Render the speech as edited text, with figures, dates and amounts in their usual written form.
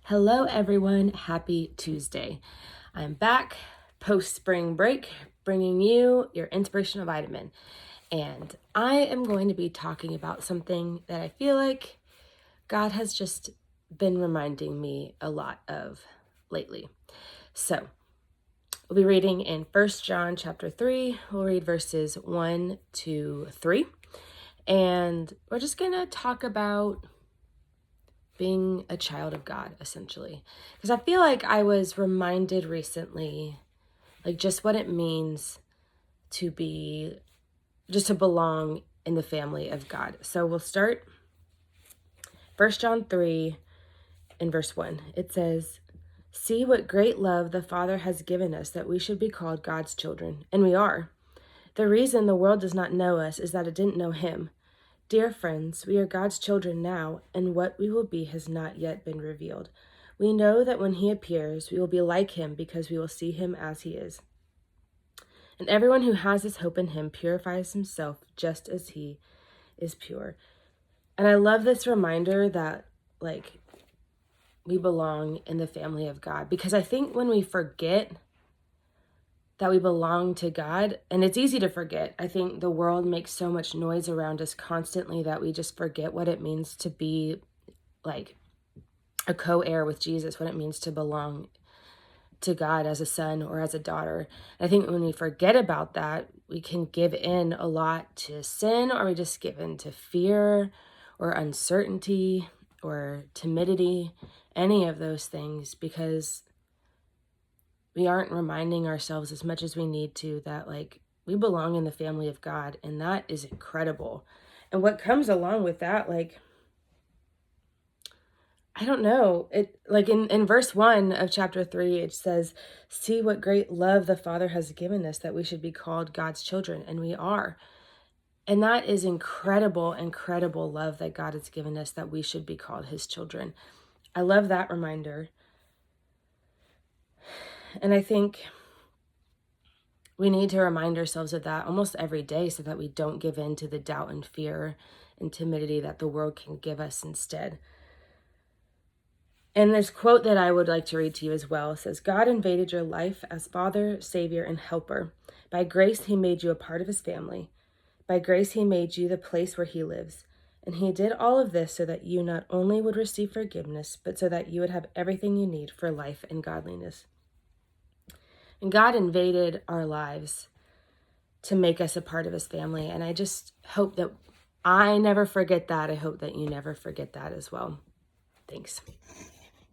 Hello, everyone. Happy Tuesday. I'm back post-spring break, bringing you your Inspirational Vitamin. And I am going to be talking about something that I feel like God has just been reminding me a lot of lately. So we'll be reading in 1 John chapter 3. We'll read verses 1 to 3. And we're just going to talk about being a child of God, essentially. Because I feel like I was reminded recently, like just what it means to belong in the family of God. So we'll start 1 John 3 in verse 1. It says, "See what great love the Father has given us that we should be called God's children, and we are. The reason the world does not know us is that it didn't know him. Dear friends, we are God's children now, and what we will be has not yet been revealed. We know that when he appears, we will be like him because we will see him as he is. And everyone who has this hope in him purifies himself just as he is pure." And I love this reminder that, we belong in the family of God, because I think when we forget that we belong to God, and it's easy to forget. I think the world makes so much noise around us constantly that we just forget what it means to be like a co-heir with Jesus, what it means to belong to God as a son or as a daughter. I think when we forget about that, we can give in a lot to sin, or we just give in to fear or uncertainty or timidity, any of those things, because we aren't reminding ourselves as much as we need to that we belong in the family of God, and that is incredible. And what comes along with that, I don't know, it in verse 1 of chapter 3, it says, "See what great love the Father has given us that we should be called God's children," and we are. And that is incredible love that God has given us, that we should be called his children. I love that reminder. And I think we need to remind ourselves of that almost every day so that we don't give in to the doubt and fear and timidity that the world can give us instead. And this quote that I would like to read to you as well says, "God invaded your life as Father, Savior, and Helper. By grace, he made you a part of his family. By grace, he made you the place where he lives. And he did all of this so that you not only would receive forgiveness, but so that you would have everything you need for life and godliness." And God invaded our lives to make us a part of his family. And I just hope that I never forget that. I hope that you never forget that as well. Thanks.